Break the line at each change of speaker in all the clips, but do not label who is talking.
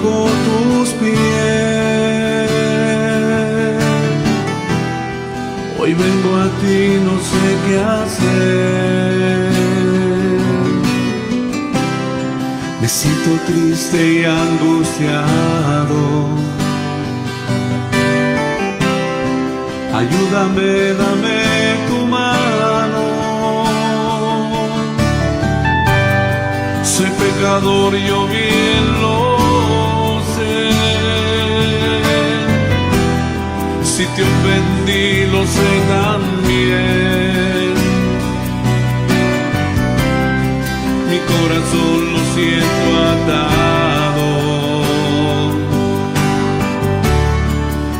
bajo tus pies. Hoy vengo a ti, no sé qué hacer. Me siento triste y angustiado. Ayúdame, dame tu mano. Soy pecador, yo bien lo sé. Si te ofendí, lo sé también. Mi corazón lo siento atado.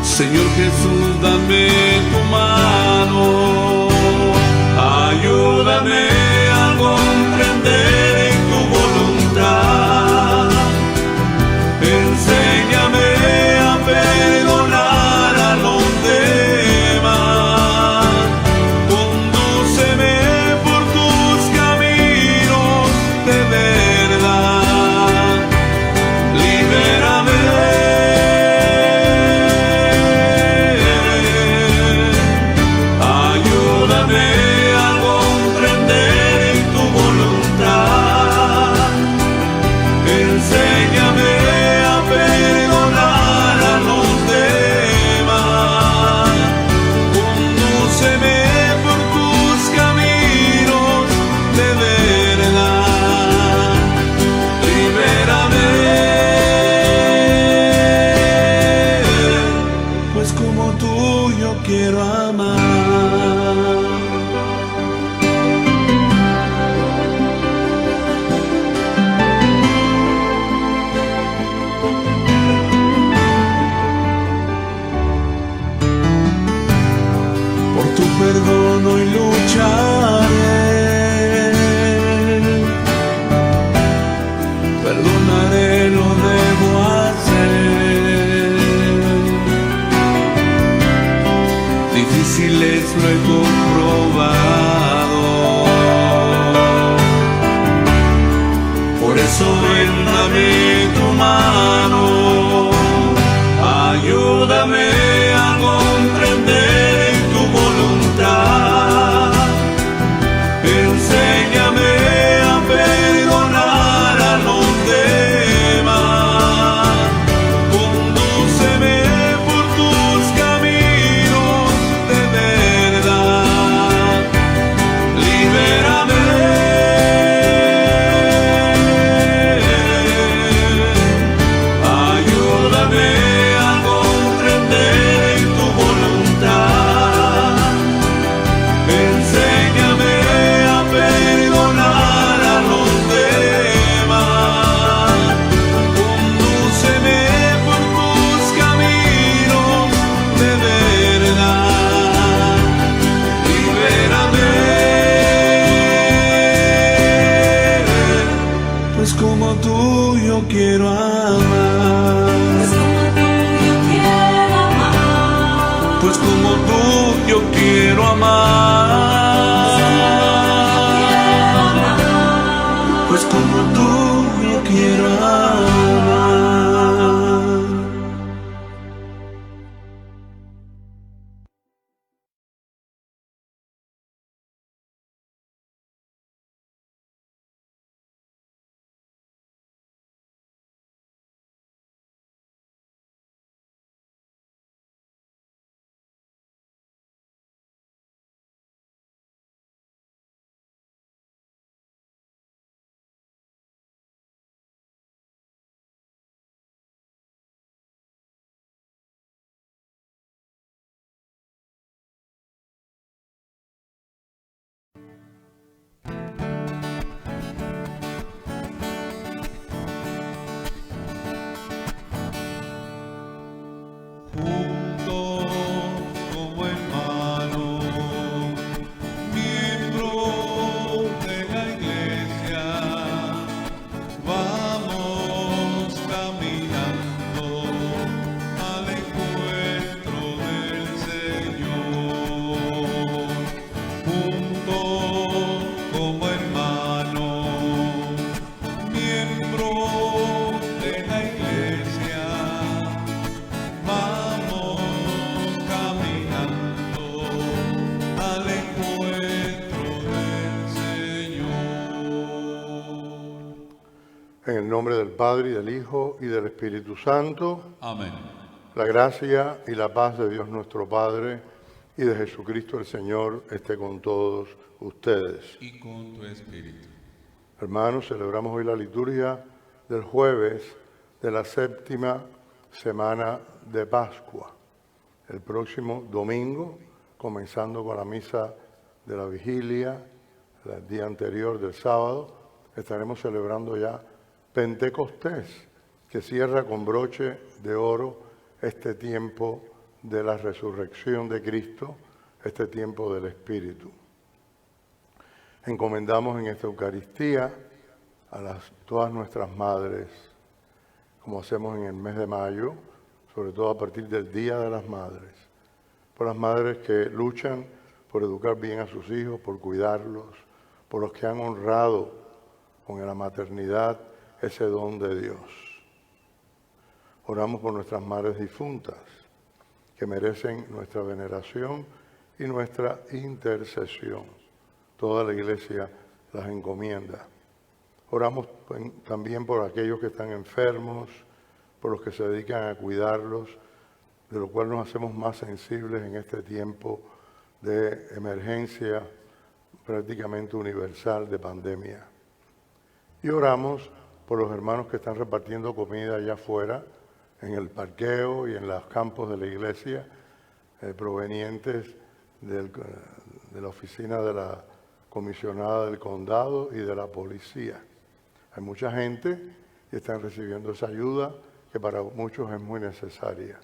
Señor Jesús, dame tu mano. Ayúdame a comprender tu voluntad. Enséñame a perdonar a los demás. Condúceme por tus caminos de verdad. Libérame. Ayúdame a comprender tu voluntad. Enséñame a perdonar a los demás. Condúceme por tus caminos de verdad. Libérame, pues como tú yo quiero amar. Por tu perdón hoy lucharé. Perdonaré, lo debo hacer. Difíciles lo he comprobado. Por eso ven, dame tu mano. Ayúdame a comprender tu voluntad. Enséñame a perdonar a los demás. Condúceme por tus caminos de verdad. Libérame. Ayúdame a comprender tu voluntad. Enséñame a perdonar a los demás. Condúceme por tus caminos de verdad. Libérame, pues como tú yo quiero amar. Pues como tú yo quiero amar. Pues como tú yo quiero amar.
nombre del Padre, y del Hijo, y del Espíritu Santo.
Amén.
La gracia y la paz de Dios nuestro Padre y de Jesucristo el Señor esté con todos ustedes.
Y con tu espíritu.
Hermanos, celebramos hoy la liturgia del jueves de la séptima semana de Pascua. El próximo domingo, comenzando con la misa de la vigilia, el día anterior del sábado, estaremos celebrando ya Pentecostés, que cierra con broche de oro este tiempo de la resurrección de Cristo, este tiempo del Espíritu. Encomendamos en esta Eucaristía a todas nuestras madres, como hacemos en el mes de mayo, sobre todo a partir del Día de las Madres, por las madres que luchan por educar bien a sus hijos, por cuidarlos, por los que han honrado con la maternidad ese don de Dios. Oramos por nuestras madres difuntas, que merecen nuestra veneración y nuestra intercesión. Toda la Iglesia las encomienda. Oramos también por aquellos que están enfermos, por los que se dedican a cuidarlos, de lo cual nos hacemos más sensibles en este tiempo de emergencia prácticamente universal de pandemia. Y oramos por los hermanos que están repartiendo comida allá afuera, en el parqueo y en los campos de la iglesia, provenientes de la oficina de la comisionada del condado y de la policía. Hay mucha gente que están recibiendo esa ayuda que para muchos es muy necesaria.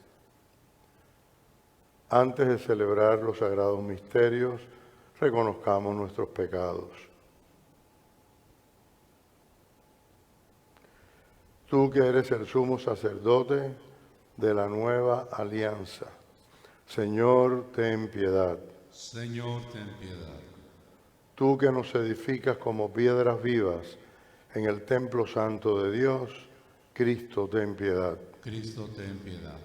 Antes de celebrar los sagrados misterios, reconozcamos nuestros pecados. Tú que eres el sumo sacerdote de la nueva alianza, Señor, ten piedad.
Señor, ten piedad.
Tú que nos edificas como piedras vivas en el templo santo de Dios, Cristo, ten piedad.
Cristo, ten piedad.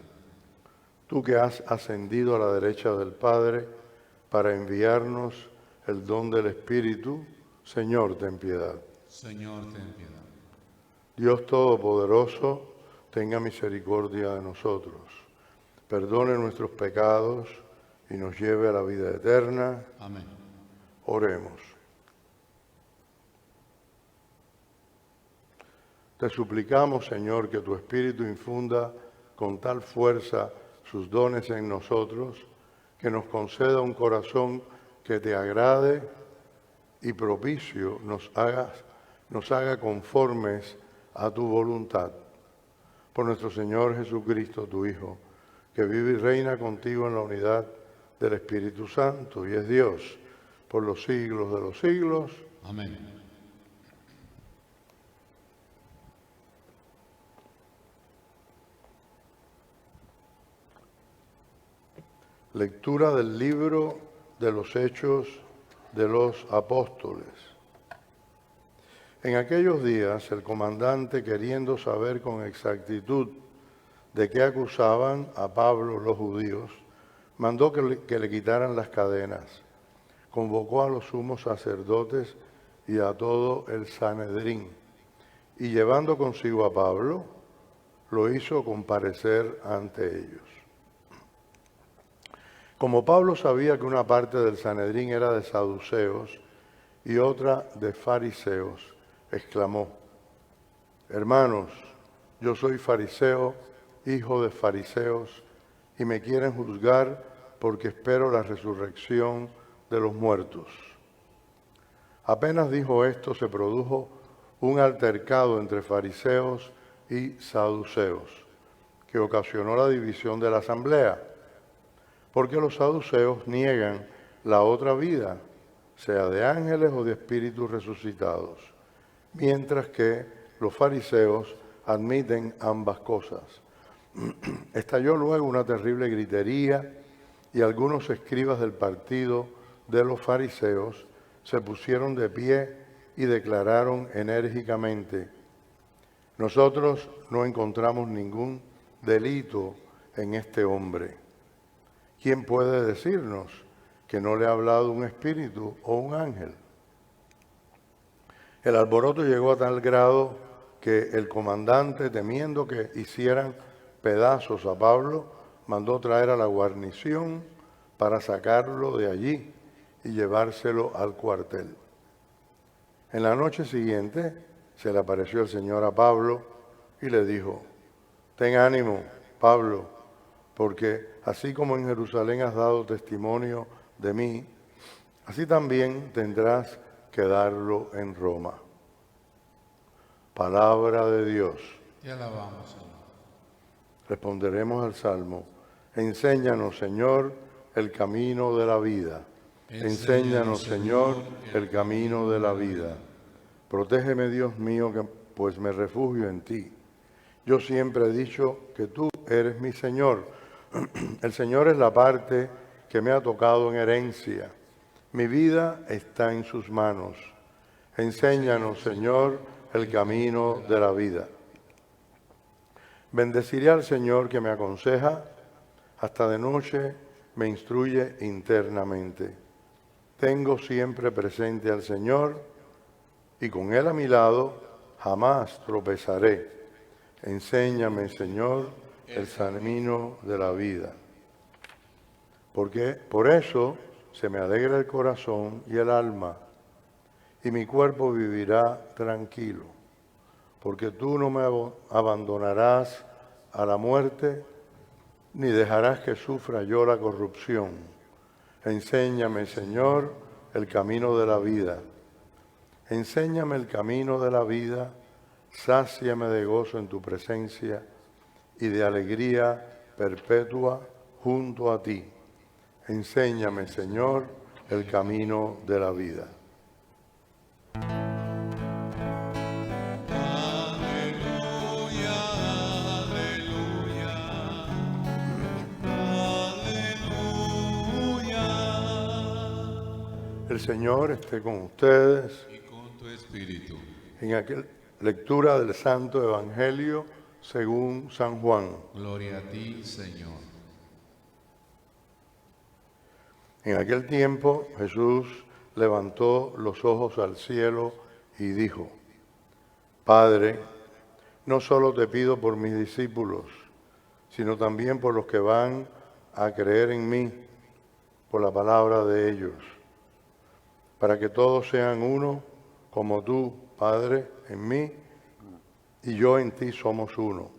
Tú que has ascendido a la derecha del Padre para enviarnos el don del Espíritu, Señor, ten piedad.
Señor, ten piedad.
Dios Todopoderoso, tenga misericordia de nosotros, perdone nuestros pecados y nos lleve a la vida eterna.
Amén.
Oremos. Te suplicamos, Señor, que tu Espíritu infunda con tal fuerza sus dones en nosotros, que nos conceda un corazón que te agrade y propicio nos haga conformes a tu voluntad. Por nuestro Señor Jesucristo, tu Hijo, que vive y reina contigo en la unidad del Espíritu Santo y es Dios por los siglos de los siglos.
Amén.
Lectura del libro de los Hechos de los Apóstoles. En aquellos días, el comandante, queriendo saber con exactitud de qué acusaban a Pablo los judíos, mandó que le quitaran las cadenas. Convocó a los sumos sacerdotes y a todo el Sanedrín, y llevando consigo a Pablo, lo hizo comparecer ante ellos. Como Pablo sabía que una parte del Sanedrín era de saduceos y otra de fariseos, exclamó: hermanos, yo soy fariseo, hijo de fariseos, y me quieren juzgar porque espero la resurrección de los muertos. Apenas dijo esto, se produjo un altercado entre fariseos y saduceos, que ocasionó la división de la asamblea, porque los saduceos niegan la otra vida, sea de ángeles o de espíritus resucitados, mientras que los fariseos admiten ambas cosas. Estalló luego una terrible gritería y algunos escribas del partido de los fariseos se pusieron de pie y declararon enérgicamente: nosotros no encontramos ningún delito en este hombre. ¿Quién puede decirnos que no le ha hablado un espíritu o un ángel? El alboroto llegó a tal grado que el comandante, temiendo que hicieran pedazos a Pablo, mandó traer a la guarnición para sacarlo de allí y llevárselo al cuartel. En la noche siguiente se le apareció el Señor a Pablo y le dijo: ten ánimo, Pablo, porque así como en Jerusalén has dado testimonio de mí, así también tendrás que darlo en Roma. Palabra de Dios.
Te alabamos, Señor.
Responderemos al Salmo: enséñanos, Señor, el camino de la vida. Enséñanos, Señor, el camino de la vida. Protégeme, Dios mío, pues me refugio en ti. Yo siempre he dicho que tú eres mi Señor. El Señor es la parte que me ha tocado en herencia. Mi vida está en sus manos. Enséñanos, Señor, el camino de la vida. Bendeciré al Señor que me aconseja, hasta de noche me instruye internamente. Tengo siempre presente al Señor y con Él a mi lado jamás tropezaré. Enséñame, Señor, el camino de la vida. Porque por eso se me alegra el corazón y el alma, y mi cuerpo vivirá tranquilo, porque tú no me abandonarás a la muerte, ni dejarás que sufra yo la corrupción. Enséñame, Señor, el camino de la vida. Enséñame el camino de la vida, sáciame de gozo en tu presencia y de alegría perpetua junto a ti. Enséñame, Señor, el camino de la vida.
Aleluya, aleluya, aleluya.
El Señor esté con ustedes.
Y con tu espíritu.
En aquella lectura del Santo Evangelio según San Juan.
Gloria a ti, Señor.
En aquel tiempo Jesús levantó los ojos al cielo y dijo: Padre, no solo te pido por mis discípulos, sino también por los que van a creer en mí, por la palabra de ellos, para que todos sean uno, como tú, Padre, en mí, y yo en ti somos uno,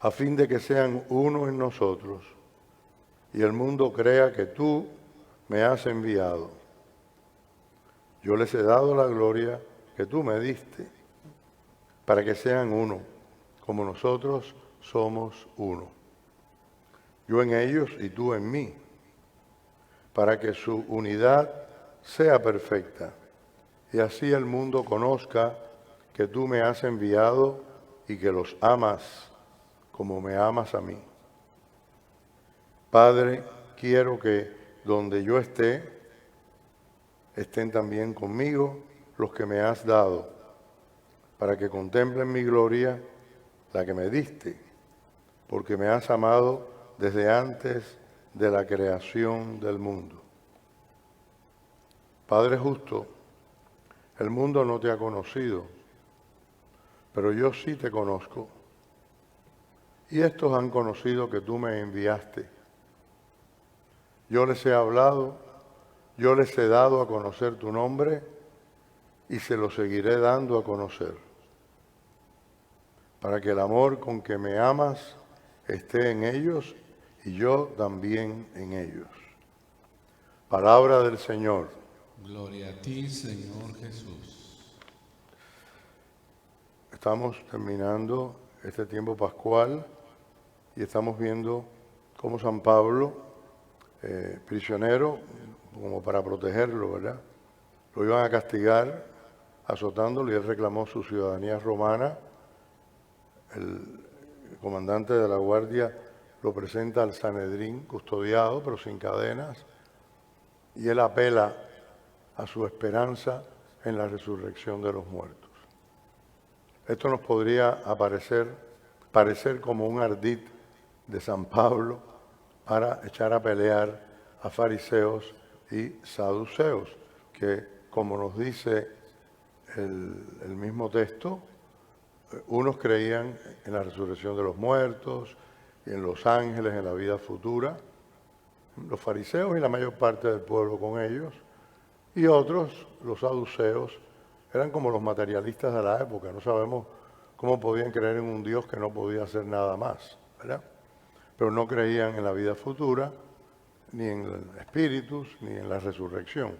a fin de que sean uno en nosotros, y el mundo crea que tú me has enviado. Yo les he dado la gloria que tú me diste, para que sean uno, como nosotros somos uno. Yo en ellos y tú en mí, para que su unidad sea perfecta, y así el mundo conozca que tú me has enviado y que los amas como me amas a mí. Padre, quiero que donde yo esté, estén también conmigo los que me has dado, para que contemplen mi gloria, la que me diste, porque me has amado desde antes de la creación del mundo. Padre justo, el mundo no te ha conocido, pero yo sí te conozco. Y estos han conocido que tú me enviaste. Yo les he hablado, yo les he dado a conocer tu nombre y se lo seguiré dando a conocer, para que el amor con que me amas esté en ellos y yo también en ellos. Palabra del Señor.
Gloria a ti, Señor Jesús.
Estamos terminando este tiempo pascual y estamos viendo cómo San Pablo, prisionero, como para protegerlo, ¿verdad? Lo iban a castigar azotándolo y él reclamó su ciudadanía romana. El comandante de la guardia lo presenta al Sanedrín custodiado, pero sin cadenas, y él apela a su esperanza en la resurrección de los muertos. Esto nos podría parecer como un ardid de San Pablo para echar a pelear a fariseos y saduceos, que, como nos dice el mismo texto. Unos creían en la resurrección de los muertos, y en los ángeles, en la vida futura, los fariseos y la mayor parte del pueblo con ellos, y otros, los saduceos, eran como los materialistas de la época. No sabemos cómo podían creer en un Dios que no podía hacer nada más, ¿verdad? Pero no creían en la vida futura, ni en espíritus, ni en la resurrección.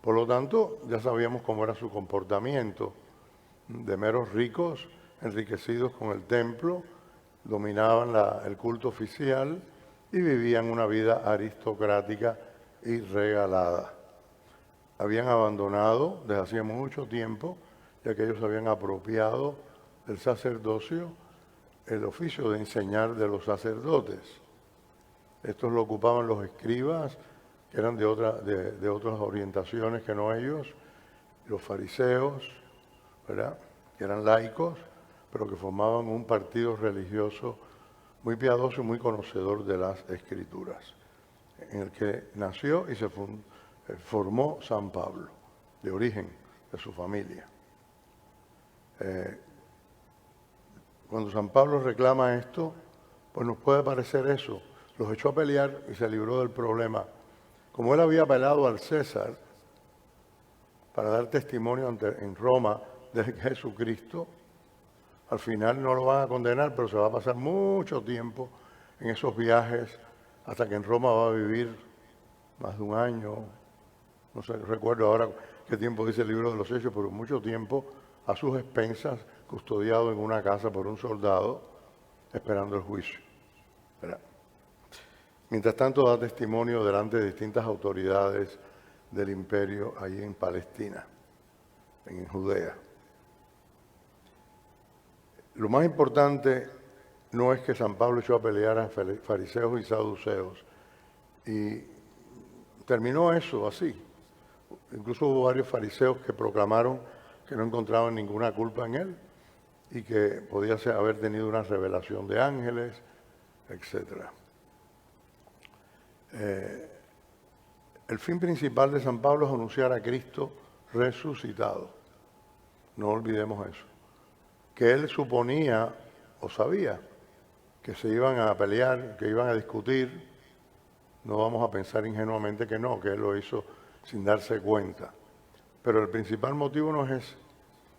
Por lo tanto, ya sabíamos cómo era su comportamiento, de meros ricos, enriquecidos con el templo, dominaban el culto oficial y vivían una vida aristocrática y regalada. Habían abandonado desde hacía mucho tiempo, ya que ellos habían apropiado del sacerdocio el oficio de enseñar de los sacerdotes. Estos lo ocupaban los escribas, que eran de otras orientaciones que no ellos, los fariseos, ¿verdad?, que eran laicos, pero que formaban un partido religioso muy piadoso y muy conocedor de las Escrituras, en el que nació y se formó San Pablo, de origen de su familia. Cuando San Pablo reclama esto, pues nos puede parecer eso. Los echó a pelear y se libró del problema. Como él había apelado al César para dar testimonio en Roma de Jesucristo, al final no lo van a condenar, pero se va a pasar mucho tiempo en esos viajes hasta que en Roma va a vivir más de un año. No sé, recuerdo ahora qué tiempo dice el libro de los Hechos, pero mucho tiempo a sus expensas, custodiado en una casa por un soldado, esperando el juicio, ¿verdad? Mientras tanto da testimonio delante de distintas autoridades del imperio allí en Palestina, en Judea. Lo más importante no es que San Pablo echó a pelear a fariseos y saduceos, y terminó eso así. Incluso hubo varios fariseos que proclamaron que no encontraban ninguna culpa en él y que podía haber tenido una revelación de ángeles, etc. El fin principal de San Pablo es anunciar a Cristo resucitado. No olvidemos eso. Que él suponía o sabía que se iban a pelear, que iban a discutir. No vamos a pensar ingenuamente que no, que él lo hizo sin darse cuenta. Pero el principal motivo no es ese.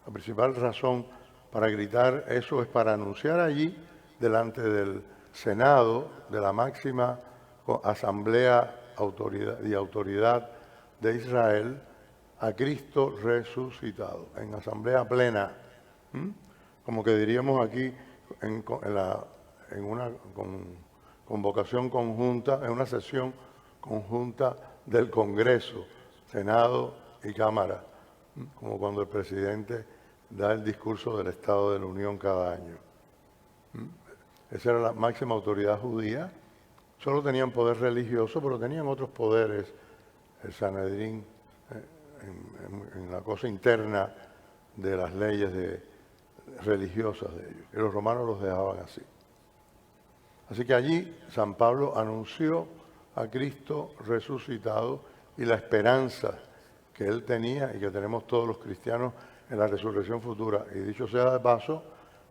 La principal razón para gritar eso es para anunciar allí, delante del Senado, de la máxima asamblea y autoridad de Israel, a Cristo resucitado, en asamblea plena. Como que diríamos aquí en una convocación conjunta, en una sesión conjunta del Congreso, Senado y Cámara, como cuando el presidente da el discurso del Estado de la Unión cada año. Esa era la máxima autoridad judía. Solo tenían poder religioso, pero tenían otros poderes, el Sanedrín, en la cosa interna de las leyes religiosas de ellos. Y los romanos los dejaban así. Así que allí San Pablo anunció a Cristo resucitado y la esperanza que él tenía y que tenemos todos los cristianos en la resurrección futura. Y dicho sea de paso,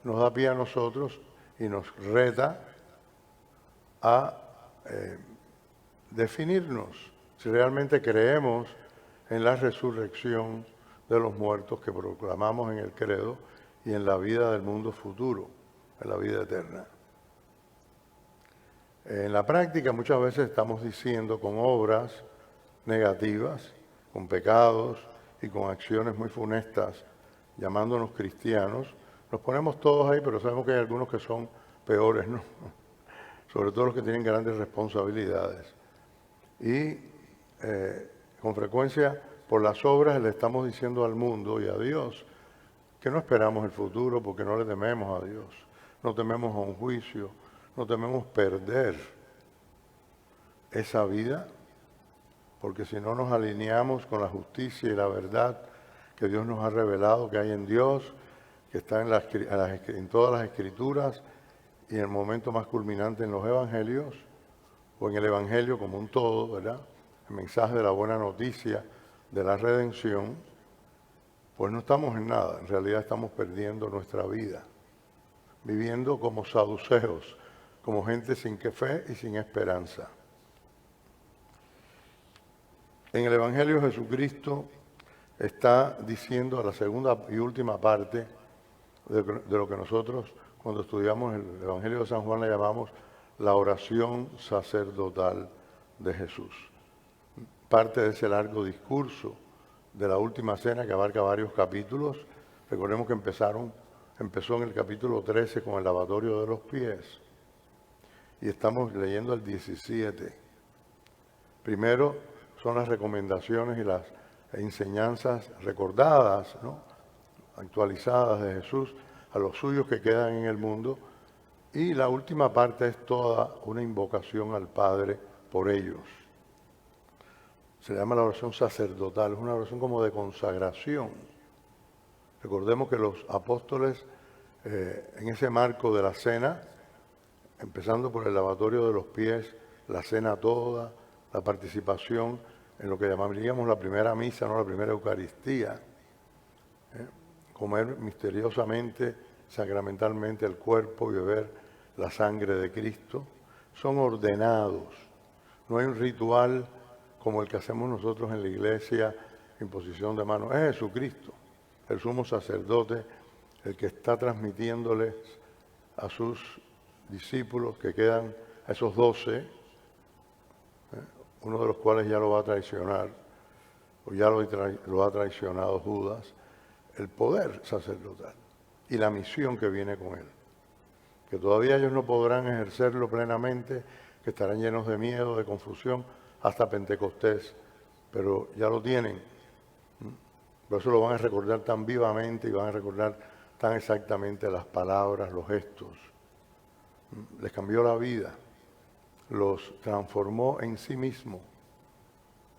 nos da pie a nosotros y nos reta a definirnos si realmente creemos en la resurrección de los muertos que proclamamos en el credo y en la vida del mundo futuro, en la vida eterna. En la práctica muchas veces estamos diciendo con obras negativas, con pecados y con acciones muy funestas, llamándonos cristianos. Nos ponemos todos ahí, pero sabemos que hay algunos que son peores, ¿no? Sobre todo los que tienen grandes responsabilidades. Y con frecuencia por las obras le estamos diciendo al mundo y a Dios que no esperamos el futuro porque no le tememos a Dios, no tememos a un juicio, no tememos perder esa vida, porque si no nos alineamos con la justicia y la verdad que Dios nos ha revelado que hay en Dios, que está en todas las Escrituras y en el momento más culminante en los Evangelios, o en el Evangelio como un todo, ¿verdad? El mensaje de la buena noticia de la redención, pues no estamos en nada, en realidad estamos perdiendo nuestra vida, viviendo como saduceos, como gente sin fe y sin esperanza. En el Evangelio Jesucristo está diciendo a la segunda y última parte de lo que nosotros cuando estudiamos el Evangelio de San Juan le llamamos la oración sacerdotal de Jesús. Parte de ese largo discurso de la última cena que abarca varios capítulos. Recordemos que empezó en el capítulo 13 con el lavatorio de los pies y estamos leyendo el 17. Primero son las recomendaciones y las enseñanzas recordadas, ¿no?, actualizadas de Jesús a los suyos que quedan en el mundo, y la última parte es toda una invocación al Padre por ellos. Se llama la oración sacerdotal, es una oración como de consagración. Recordemos que los apóstoles, en ese marco de la cena, empezando por el lavatorio de los pies, la cena toda, la participación en lo que llamaríamos la primera misa, no la primera Eucaristía, comer misteriosamente, sacramentalmente el cuerpo y beber la sangre de Cristo, son ordenados. No hay un ritual como el que hacemos nosotros en la iglesia, imposición de manos. Es Jesucristo, el sumo sacerdote, el que está transmitiéndoles a sus discípulos que quedan, a esos 12, uno de los cuales ya lo va a traicionar, o ya lo ha traicionado Judas, el poder sacerdotal y la misión que viene con él. Que todavía ellos no podrán ejercerlo plenamente, que estarán llenos de miedo, de confusión, hasta Pentecostés, pero ya lo tienen. Por eso lo van a recordar tan vivamente y van a recordar tan exactamente las palabras, los gestos. Les cambió la vida, los transformó en sí mismo,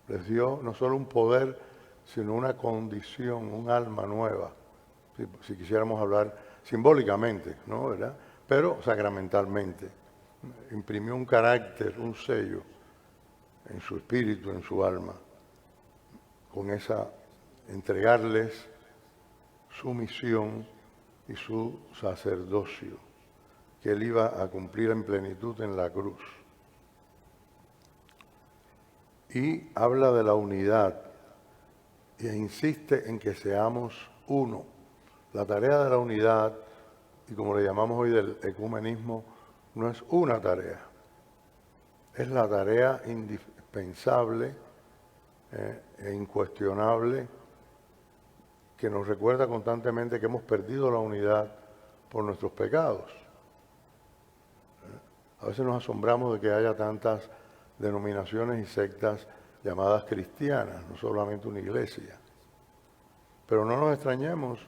les dio no solo un poder, sino una condición, un alma nueva, si quisiéramos hablar simbólicamente, ¿no?, ¿verdad?, pero sacramentalmente. Imprimió un carácter, un sello en su espíritu, en su alma, con esa, entregarles su misión y su sacerdocio, que él iba a cumplir en plenitud en la cruz. Y habla de la unidad e insiste en que seamos uno. La tarea de la unidad, y como le llamamos hoy del ecumenismo, no es una tarea, es la tarea indispensable e incuestionable que nos recuerda constantemente que hemos perdido la unidad por nuestros pecados. A veces nos asombramos de que haya tantas denominaciones y sectas llamadas cristianas, no solamente una iglesia. Pero no nos extrañemos,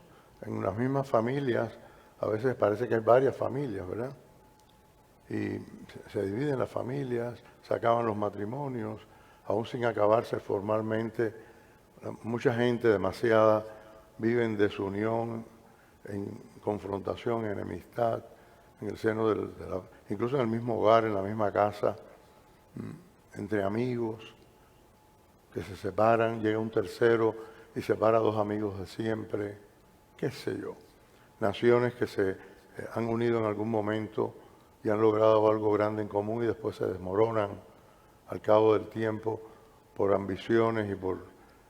en las mismas familias, a veces parece que hay varias familias, ¿verdad? Y se dividen las familias, se acaban los matrimonios, aún sin acabarse formalmente. Mucha gente, demasiada, vive en desunión, en confrontación, en enemistad, en el seno incluso en el mismo hogar, en la misma casa, entre amigos que se separan, llega un tercero y separa a dos amigos de siempre, qué sé yo. Naciones que se han unido en algún momento y han logrado algo grande en común y después se desmoronan al cabo del tiempo por ambiciones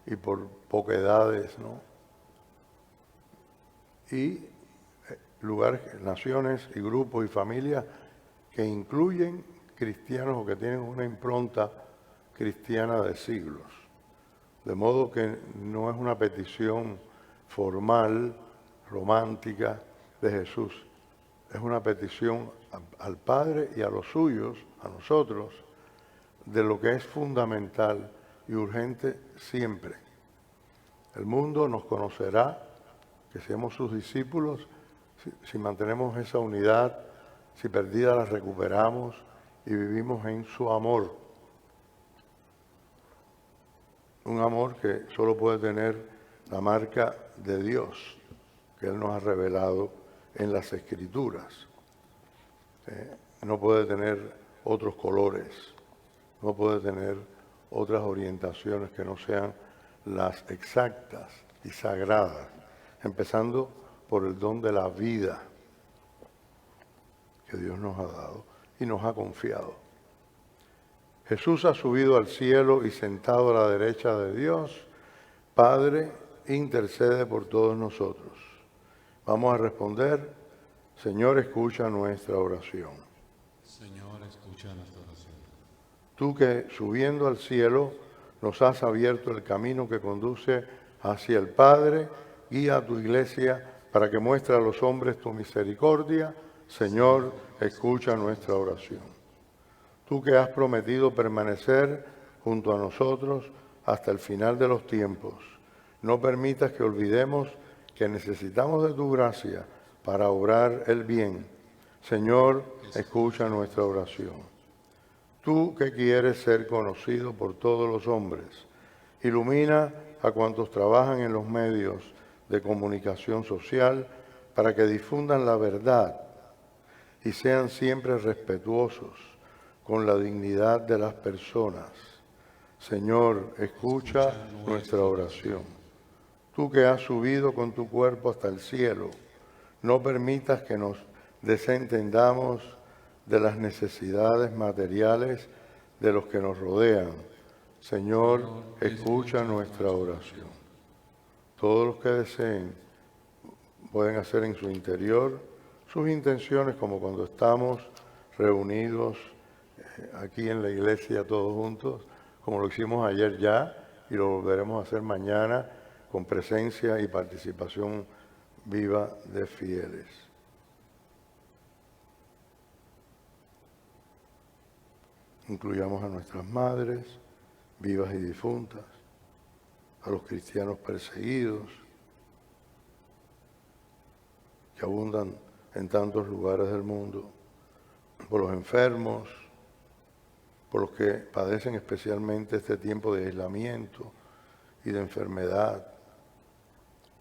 y por poquedades, ¿no? Y lugares, naciones y grupos y familias que incluyen cristianos o que tienen una impronta cristiana de siglos. De modo que no es una petición formal, romántica de Jesús. Es una petición al Padre y a los suyos, a nosotros, de lo que es fundamental y urgente siempre. El mundo nos conocerá, que seamos sus discípulos, si mantenemos esa unidad, si perdida la recuperamos y vivimos en su amor. Un amor que solo puede tener la marca de Dios, que Él nos ha revelado en las Escrituras. No puede tener otros colores, no puede tener otras orientaciones que no sean las exactas y sagradas, empezando por el don de la vida que Dios nos ha dado y nos ha confiado. Jesús ha subido al cielo y sentado a la derecha de Dios, Padre, intercede por todos nosotros. Vamos a responder, Señor, escucha nuestra oración.
Señor, escucha nuestra oración.
Tú que subiendo al cielo nos has abierto el camino que conduce hacia el Padre, guía a tu iglesia para que muestre a los hombres tu misericordia. Señor, escucha nuestra oración. Tú que has prometido permanecer junto a nosotros hasta el final de los tiempos, no permitas que olvidemos que necesitamos de tu gracia para obrar el bien. Señor, escucha nuestra oración. Tú que quieres ser conocido por todos los hombres, ilumina a cuantos trabajan en los medios de comunicación social para que difundan la verdad y sean siempre respetuosos con la dignidad de las personas. Señor, escucha nuestra oración. Tú que has subido con tu cuerpo hasta el cielo, no permitas que nos desentendamos de las necesidades materiales de los que nos rodean. Señor, escucha nuestra oración. Todos los que deseen pueden hacer en su interior sus intenciones, como cuando estamos reunidos aquí en la iglesia todos juntos, como lo hicimos ayer ya y lo volveremos a hacer mañana con presencia y participación viva de fieles. Incluyamos a nuestras madres, vivas y difuntas, a los cristianos perseguidos, que abundan en tantos lugares del mundo, por los enfermos, por los que padecen especialmente este tiempo de aislamiento y de enfermedad,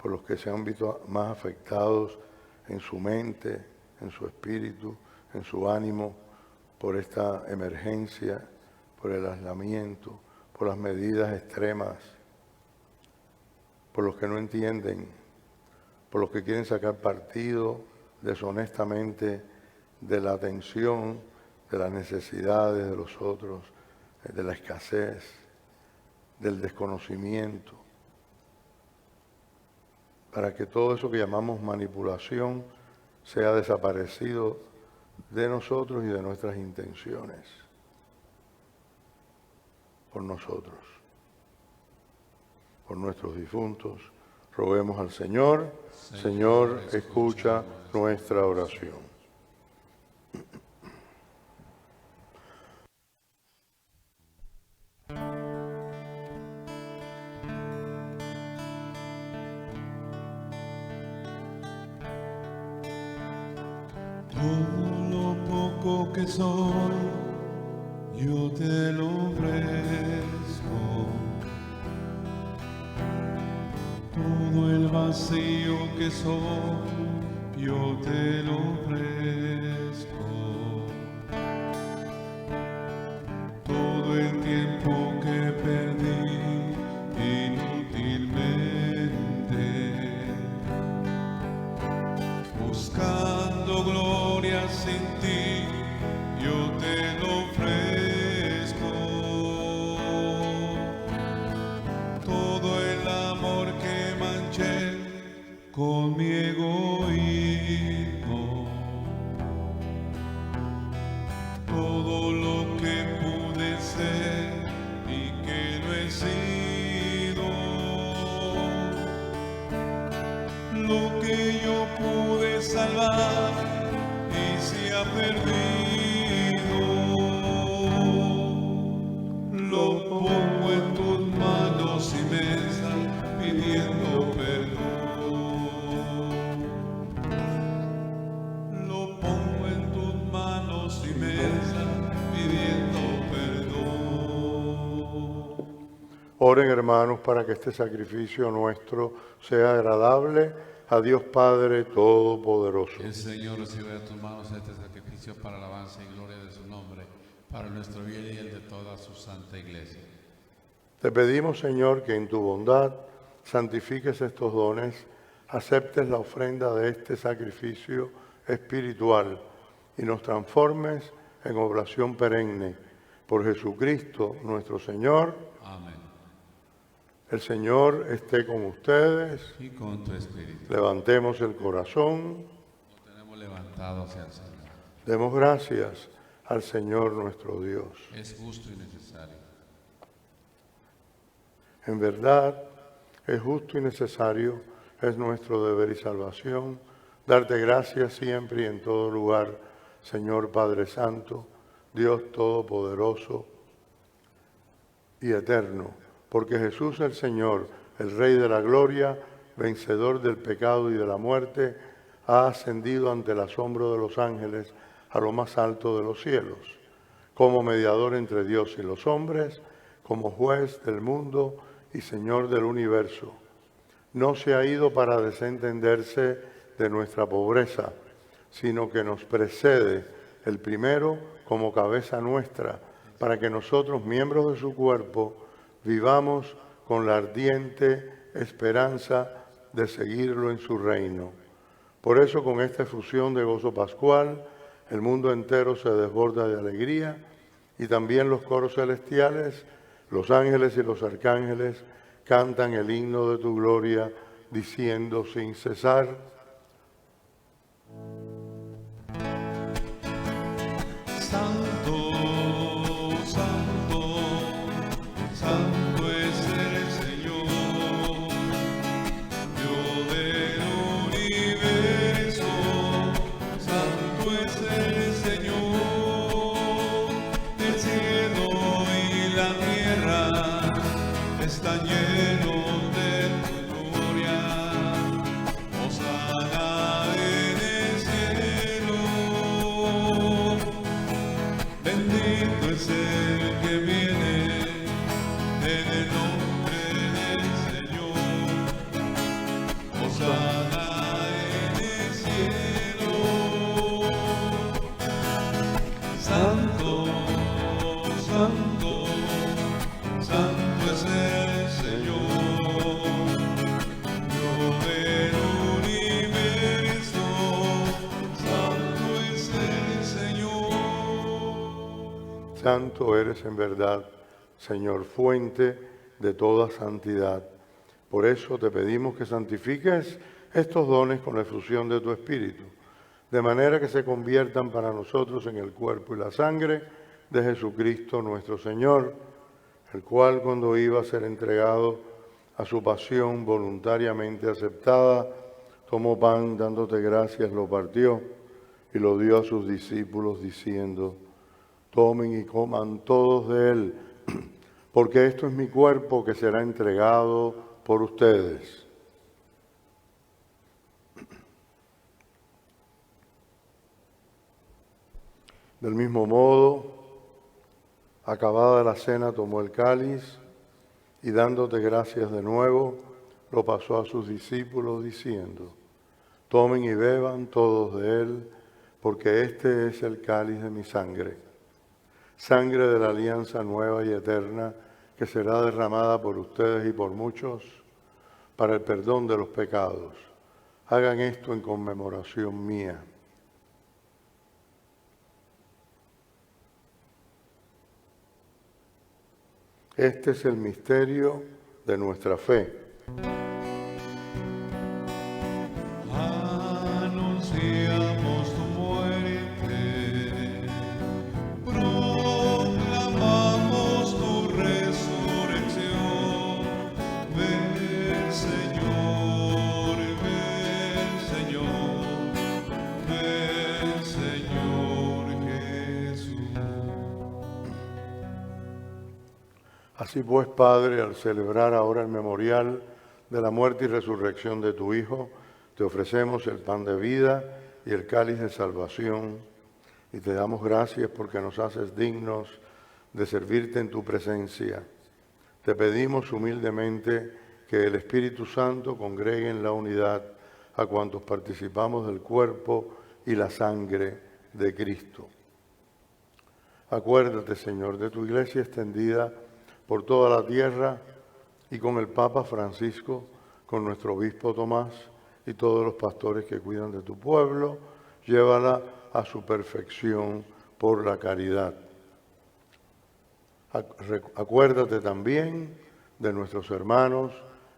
por los que se han visto más afectados en su mente, en su espíritu, en su ánimo, por esta emergencia, por el aislamiento, por las medidas extremas, por los que no entienden, por los que quieren sacar partido deshonestamente de la atención, de las necesidades de los otros, de la escasez, del desconocimiento, para que todo eso que llamamos manipulación sea desaparecido de nosotros y de nuestras intenciones, por nosotros, por nuestros difuntos. Roguemos al Señor. Señor, escucha nuestra oración.
Todo lo poco que soy, yo te lo ofrezco. Todo el vacío que soy, yo te lo ofrezco. Todo el tiempo que perdí inútilmente, buscando gloria sin ti, yo te lo ofrezco. Todo el amor que manché con mi egoísmo, todo lo que pude ser y que no he sido, lo que yo pude salvar y se ha perdido, lo pongo en tus manos inmensas pidiendo perdón. Lo pongo en tus manos inmensas pidiendo perdón.
Oren, hermanos, para que este sacrificio nuestro sea agradable a Dios Padre Todopoderoso.
El Señor recibe de tus manos este sacrificio para alabanza y gloria de su nombre, para nuestro bien y el de toda su santa iglesia.
Te pedimos, Señor, que en tu bondad santifiques estos dones, aceptes la ofrenda de este sacrificio espiritual y nos transformes en oblación perenne. Por Jesucristo nuestro Señor.
Amén.
El Señor esté con ustedes.
Y con tu espíritu.
Levantemos el corazón.
Lo tenemos levantado hacia el Señor.
Demos gracias al Señor nuestro Dios.
Es justo y necesario.
En verdad, es justo y necesario, es nuestro deber y salvación, darte gracias siempre y en todo lugar, Señor Padre Santo, Dios Todopoderoso y Eterno, porque Jesús el Señor, el Rey de la Gloria, vencedor del pecado y de la muerte, ha ascendido ante el asombro de los ángeles a lo más alto de los cielos, como mediador entre Dios y los hombres, como juez del mundo y Señor del universo. No se ha ido para desentenderse de nuestra pobreza, sino que nos precede el primero como cabeza nuestra, para que nosotros, miembros de su cuerpo, vivamos con la ardiente esperanza de seguirlo en su reino. Por eso, con esta efusión de gozo pascual, el mundo entero se desborda de alegría y también los coros celestiales, los ángeles y los arcángeles cantan el himno de tu gloria, diciendo sin cesar:
Santo, santo, santo es el Señor, Dios del universo. Santo es el Señor, el cielo y la tierra están llenos de tu gloria. Hosana en el cielo. Bendito es el que viene en el nombre del Señor. Hosana en el cielo. Santo, santo, santo es el Señor, Dios del universo. Santo es el Señor.
Santo eres en verdad, Señor, fuente de toda santidad. Por eso te pedimos que santifiques estos dones con la efusión de tu Espíritu, de manera que se conviertan para nosotros en el cuerpo y la sangre de Jesucristo nuestro Señor, el cual, cuando iba a ser entregado a su pasión voluntariamente aceptada, tomó pan, dándote gracias, lo partió y lo dio a sus discípulos, diciendo: tomen y coman todos de él, porque esto es mi cuerpo que será entregado por ustedes. Del mismo modo, acabada la cena, tomó el cáliz y dándote gracias de nuevo, lo pasó a sus discípulos diciendo: tomen y beban todos de él, porque este es el cáliz de mi sangre, sangre de la alianza nueva y eterna, que será derramada por ustedes y por muchos para el perdón de los pecados. Hagan esto en conmemoración mía. Este es el misterio de nuestra fe.
Anunciamos tu muerte, proclamamos tu resurrección. Ven, Señor, ven, Señor, ven, Señor Jesús.
Así pues, Padre, al celebrar ahora el memorial de la muerte y resurrección de tu Hijo, te ofrecemos el pan de vida y el cáliz de salvación, y te damos gracias porque nos haces dignos de servirte en tu presencia. Te pedimos humildemente que el Espíritu Santo congregue en la unidad a cuantos participamos del cuerpo y la sangre de Cristo. Acuérdate, Señor, de tu iglesia extendida por toda la tierra y con el Papa Francisco, con nuestro obispo Tomás y todos los pastores que cuidan de tu pueblo, llévala a su perfección por la caridad. Acuérdate también de nuestros hermanos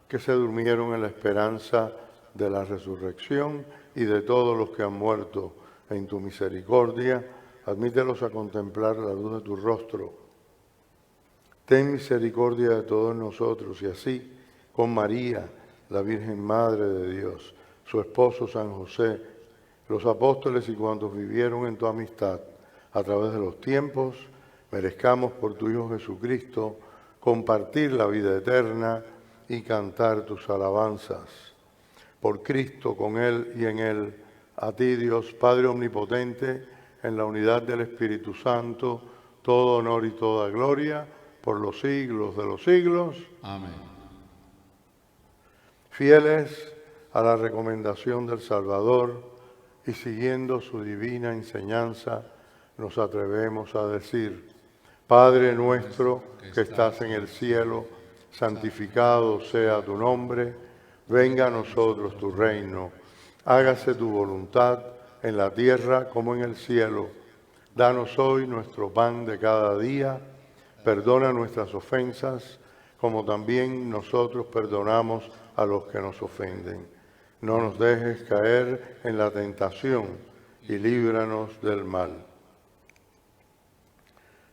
que se durmieron en la esperanza de la resurrección y de todos los que han muerto en tu misericordia. Admítelos a contemplar la luz de tu rostro. Ten misericordia de todos nosotros y así, con María, la Virgen Madre de Dios, su esposo San José, los apóstoles y cuantos vivieron en tu amistad a través de los tiempos, merezcamos por tu Hijo Jesucristo compartir la vida eterna y cantar tus alabanzas. Por Cristo, con Él y en Él, a ti Dios, Padre Omnipotente, en la unidad del Espíritu Santo, todo honor y toda gloria, por los siglos de los siglos.
Amén.
Fieles a la recomendación del Salvador y siguiendo su divina enseñanza, nos atrevemos a decir: Padre nuestro que estás en el cielo, santificado sea tu nombre, venga a nosotros tu reino, hágase tu voluntad en la tierra como en el cielo. Danos hoy nuestro pan de cada día, perdona nuestras ofensas, como también nosotros perdonamos a los que nos ofenden. No nos dejes caer en la tentación y líbranos del mal.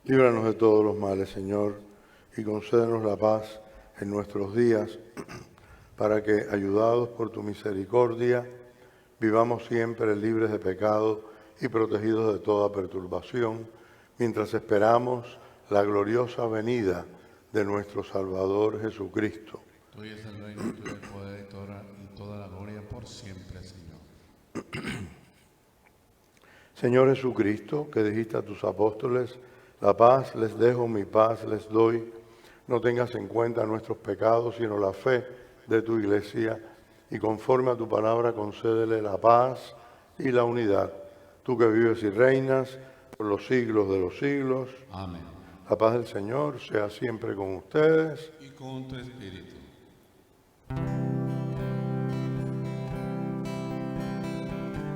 Líbranos de todos los males, Señor, y concédenos la paz en nuestros días, para que, ayudados por tu misericordia, vivamos siempre libres de pecado y protegidos de toda perturbación, mientras esperamos la gloriosa venida de nuestro Salvador Jesucristo.
Tuyo es el reino, tuyo el poder y toda la gloria por siempre, Señor.
Señor Jesucristo, que dijiste a tus apóstoles: la paz les dejo, mi paz les doy. No tengas en cuenta nuestros pecados, sino la fe de tu Iglesia, y conforme a tu palabra concédele la paz y la unidad. Tú que vives y reinas por los siglos de los siglos.
Amén.
La paz del Señor sea siempre con ustedes.
Y con tu espíritu.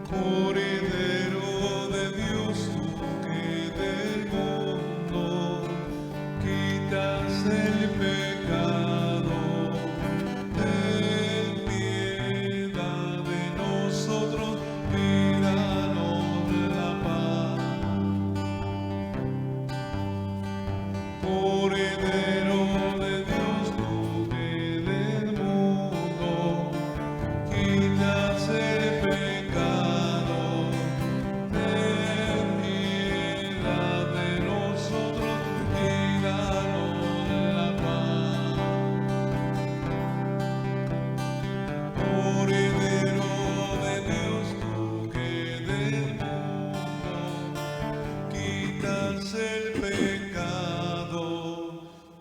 Cordero de Dios, tú que del mundo quitas el pecado, ten piedad de nosotros y danos la paz. Cordero de Dios, tú que del mundo quitas el pecado, ten piedad de nosotros y danos la paz. Cordero de Dios, tú que del mundo quitas el pecado,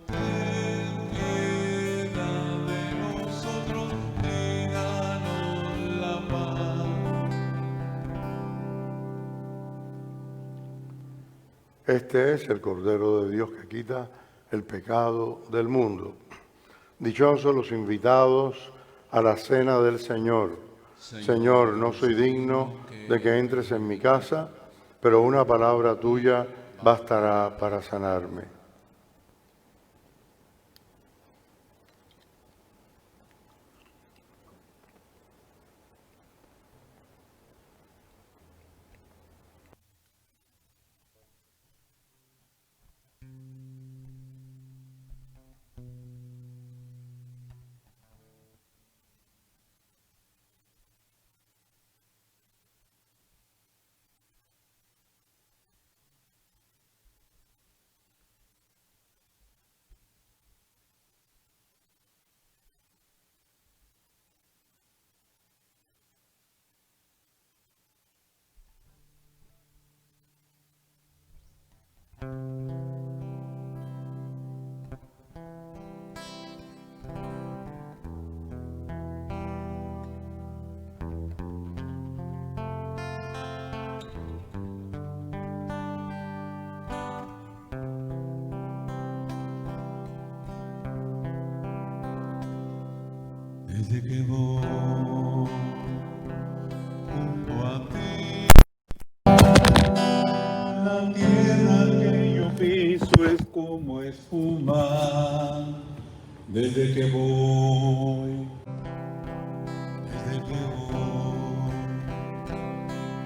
ten piedad de nosotros y danos la paz.
Este es el Cordero de Dios que quita el pecado del mundo. Dichosos los invitados a la cena del Señor. Señor, no soy digno de que entres en mi casa, pero una palabra tuya bastará para sanarme.
desde que voy junto a ti. La tierra que yo piso es como espuma, desde que voy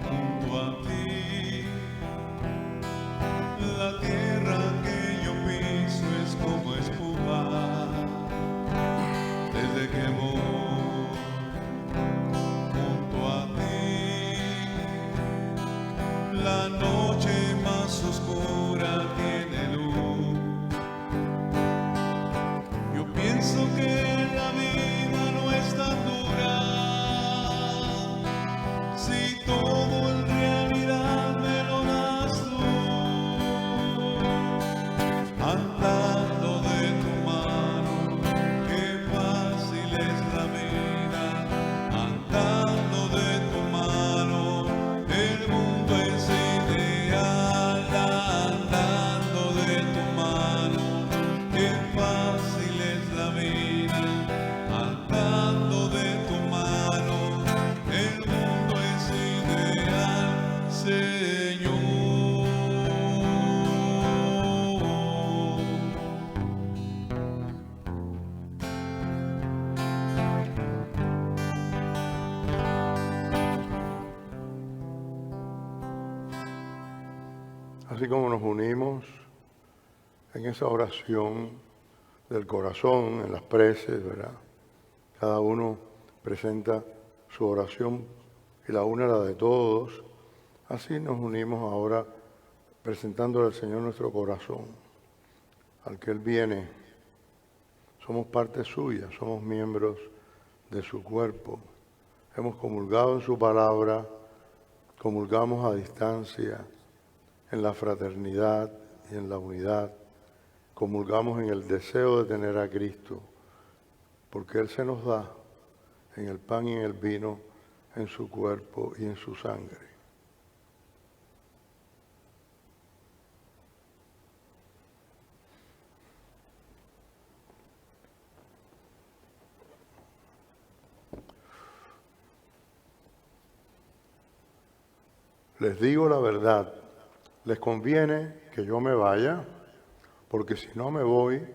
junto a ti. La tierra que yo piso es como espuma, desde que voy junto a ti. La noche más oscura tiene luz. Yo pienso que la vida no es tan dura, si todo en realidad me lo das tú. Andando de tu mano, qué fácil es la vida. Andando de tu mano, el mundo es ideal. Andando de tu mano, qué fácil es la vida. Andando de tu mano, el mundo es ideal, Señor.
Así como nos unimos en esa oración del corazón, en las preces, ¿verdad? Cada uno presenta su oración y la une a la de todos. Así nos unimos ahora presentándole al Señor nuestro corazón, al que Él viene. Somos parte suya, somos miembros de su cuerpo. Hemos comulgado en su palabra, comulgamos a distancia, en la fraternidad y en la unidad. Comulgamos en el deseo de tener a Cristo, porque Él se nos da en el pan y en el vino, en su cuerpo y en su sangre. Les digo la verdad, les conviene que yo me vaya, porque si no me voy,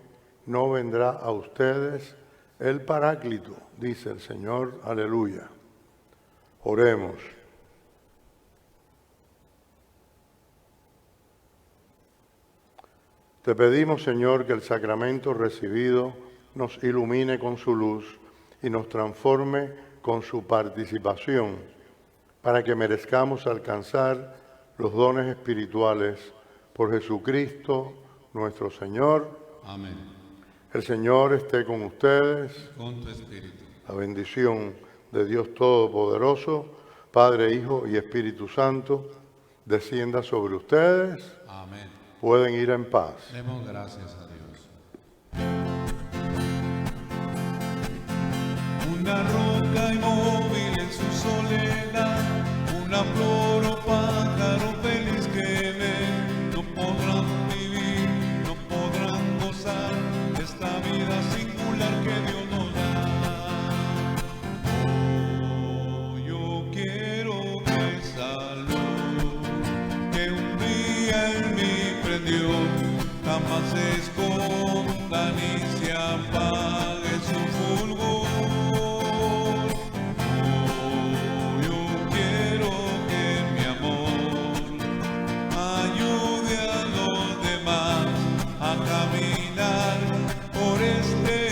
no vendrá a ustedes el Paráclito, dice el Señor, aleluya. Oremos. Te pedimos, Señor, que el sacramento recibido nos ilumine con su luz y nos transforme con su participación, para que merezcamos alcanzar los dones espirituales por Jesucristo nuestro Señor.
Amén.
El Señor esté con ustedes.
Con tu espíritu.
La bendición de Dios Todopoderoso, Padre, Hijo y Espíritu Santo, descienda sobre ustedes.
Amén.
Pueden ir en paz.
Demos gracias a Dios. Una roca inmóvil en su soledad, una flor o pájaro feliz que ve, no podrán vivir, no podrán gozar de esta vida singular que Dios nos da. Oh, yo quiero que esa luz que un día en mí prendió jamás se esconda ni se apague su fulgor. Ayude a los demás a caminar por este